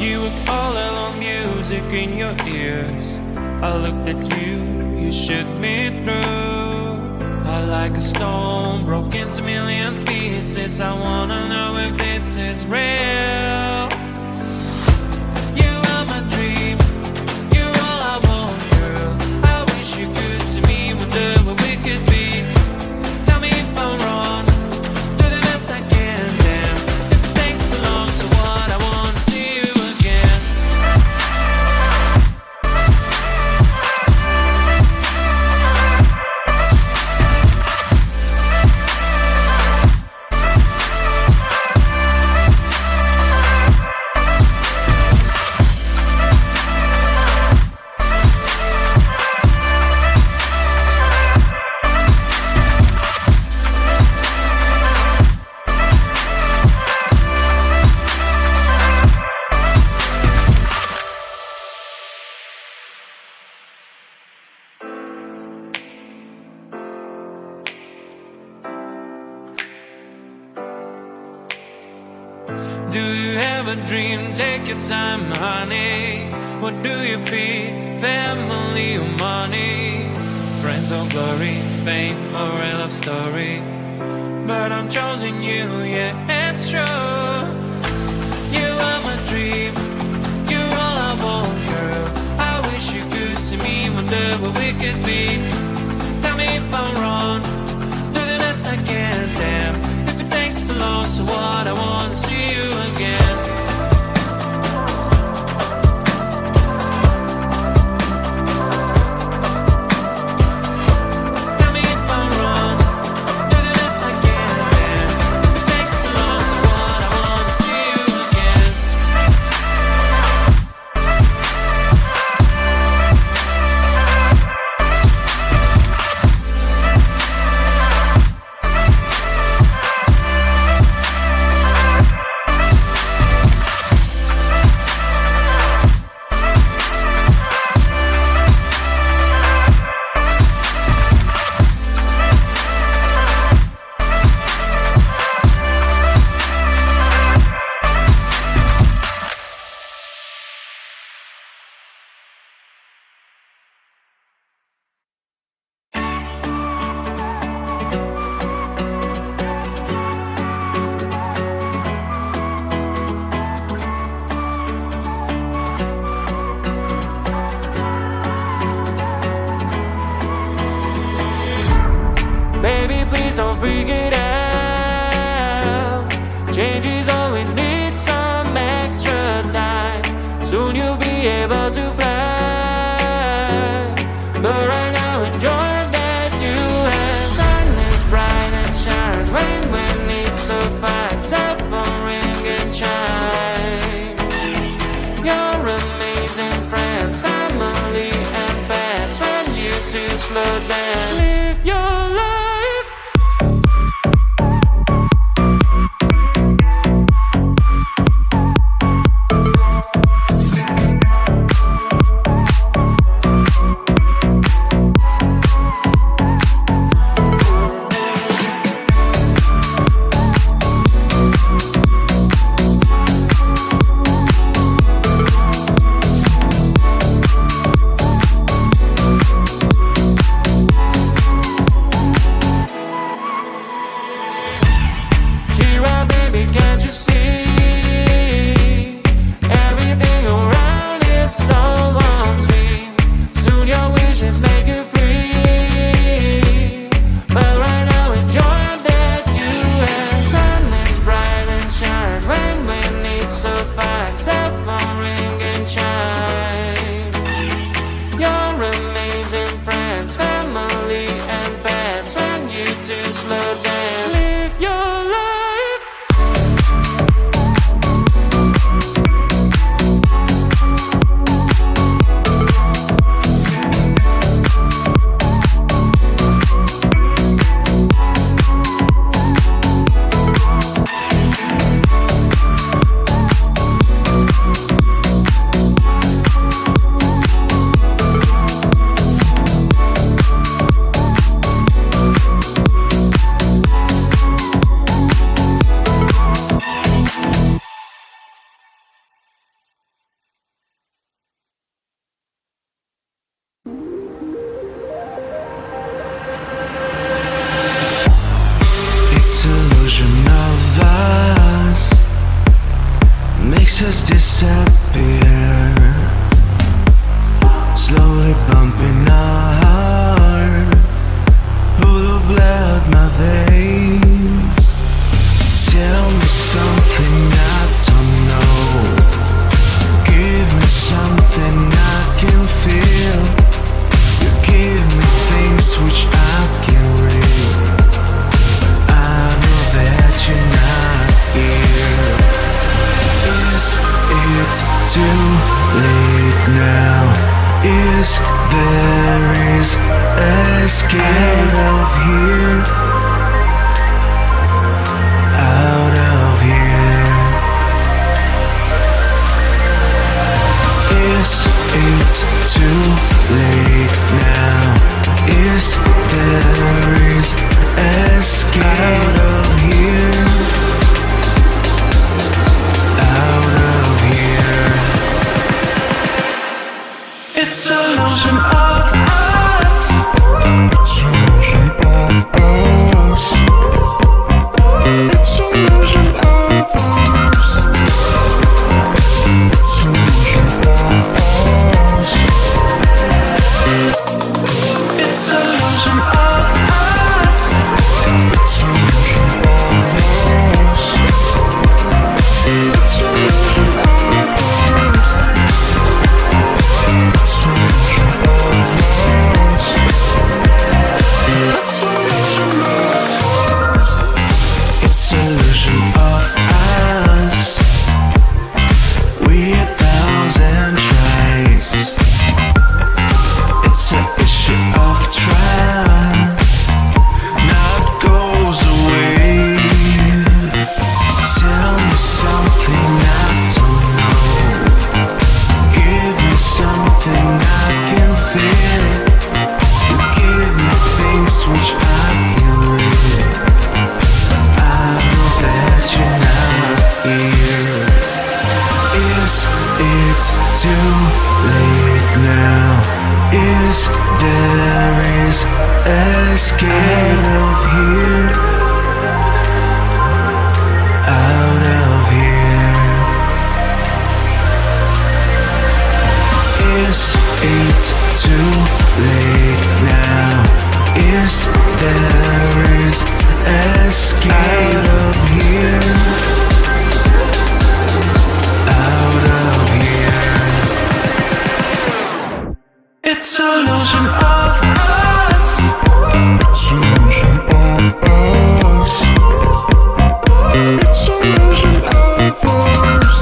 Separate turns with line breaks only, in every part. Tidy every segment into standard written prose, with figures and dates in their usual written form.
You were all alone, music in your ears. I looked at you, you shook me through. I like a stone, broke into million pieces. I wanna know if this is real. You are my dream, you're all I want, girl. I wish you could see me, wonder what we could be. Tell me if I'm wrong, do the best I can, damn. If it takes too long, so what, I wanna see you again. Do you have a dream? Take your time, honey. What do you feed? Family or money? Friends or glory? Fame or a love story? But I'm choosing you, yeah, it's true. You are my dream, you're all I want, girl. I wish you could see me, wonder what we could be. Tell me if I'm wrong, do the best I can, damn. If it takes too long, so what, I wanna see you again. Tell me if I'm wrong, do the best I can, damn. If it takes too long, so what, I wanna see you again. Baby, please don't freak it out. Changes always need some extra time. Soon you'll be able to fly. But right now enjoy that you have. Sun is bright and shines. Rain when it's so fine. Cell phone ring and chime. Your amazing friends, family and pets. Want you to slow down. Live your life.
makes us disappear, slowly bumping our hearts, full of blood my veins. Tell me something I don't know, give me something I can feel. You give me things which I can read, but I know that you're not here. Is it too late now? Is there escape out of here? Out of here. Is it too late now? Is there escape out of here? Out of here. It's an illusion of us. It's an illusion of us. It's an illusion of us. It's an illusion of us. It's an illusion of us. It's an illusion of us. It's an illusion of us. It's an illusion of us. It's an illusion of us. It's an illusion of us. We're 1,000 tries. It's an issue of trust. Now it goes away. Tell me something I don't know. Give me something I can feel. You give me things which I can read. I know that you're not here. Is it too late now? Is there escape out of here? Out of here. Is it too late now? Is there escape out of here? Out of here. It's an illusion of us. It's an illusion of us. It's an illusion of us.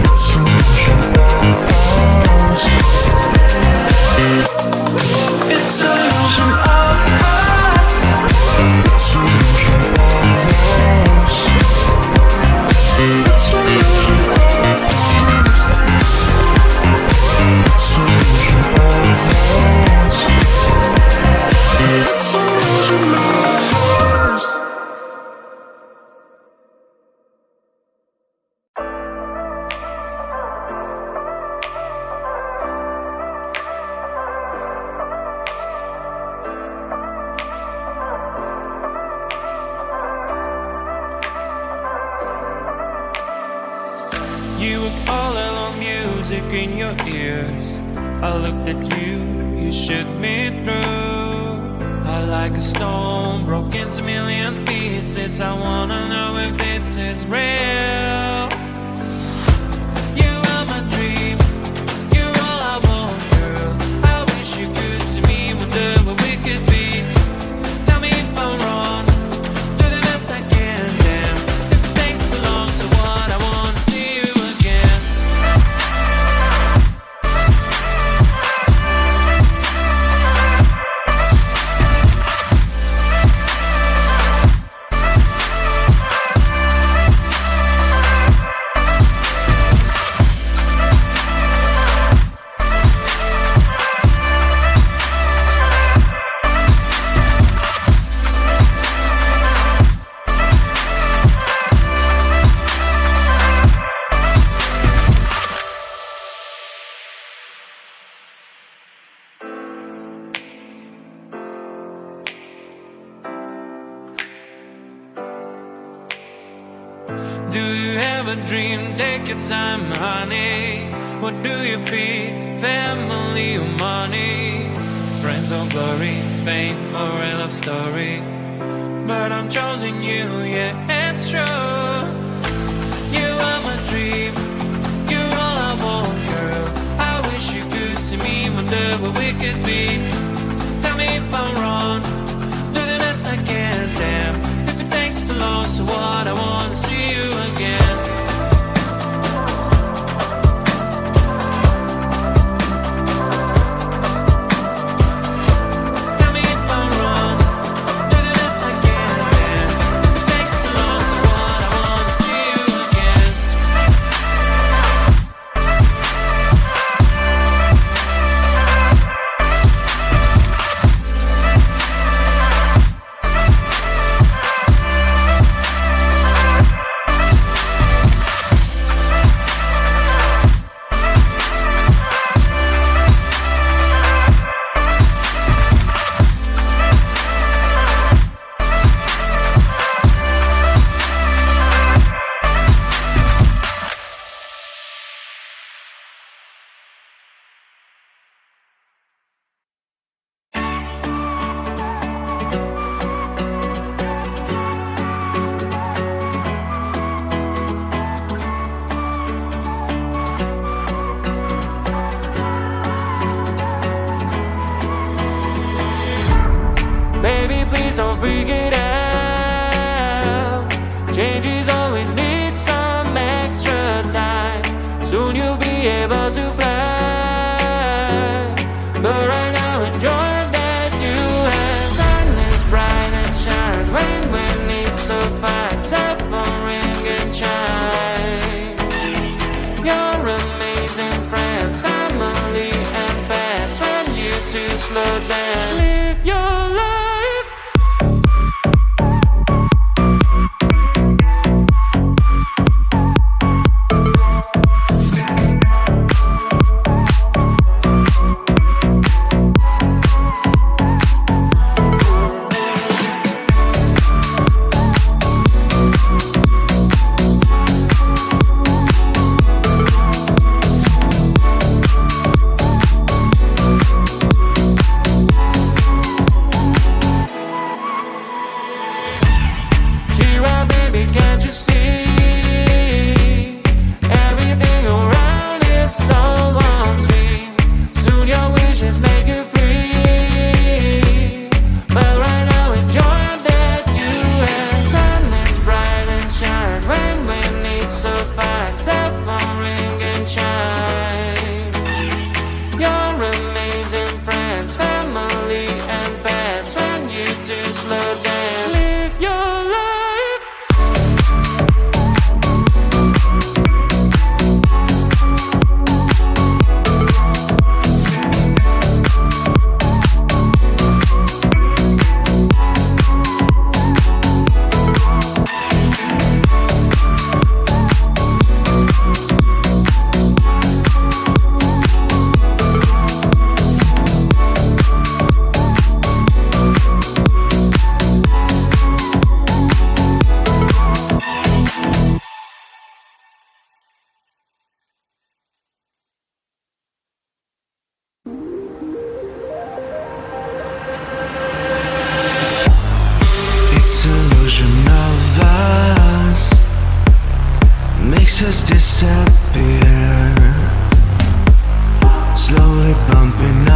It's an illusion of us. It's an illusion of us. It's an illusion of us. It's an illusion of us. It's an illusion of us. It's an illusion of us.
You were all alone, music in your ears. I looked at you, you shook me through. I like a stone, broke into million pieces. I wanna know if this is real. You are my dream, you're all I want, girl. I wish you could see me, wonder what we could be. Tell me if I'm wrong, do the best I can, damn. If it takes too long, so what, I wanna see you again. dream, take your time, honey. What do you pick, family or money? Friends or glory, fame or a love story? But I'm choosing you, yeah, it's true. You are my dream, you're all I want, girl. I wish you could see me, wonder what we could be. Tell me if I'm wrong, do the best I can, damn. If it takes too long, so what, I want to see you again. Baby, please don't freak it out. Changes always need some extra time. Soon you'll be able to fly. But right now enjoy that you have. Sun is bright and shine. Rain when it's so fine. Cell phone ring and chime. Your amazing friends, family and pets. When you two slow down, live your life. Can't you see? Everything around is so on screen. Soon your wishes make you free. But right now enjoy that you have. Sun is bright and shine. Rain when it's so fine. Cell phone ring and chime. Your amazing friends, family and pets. When you two slow down, live your life. Makes us disappear, slowly bumping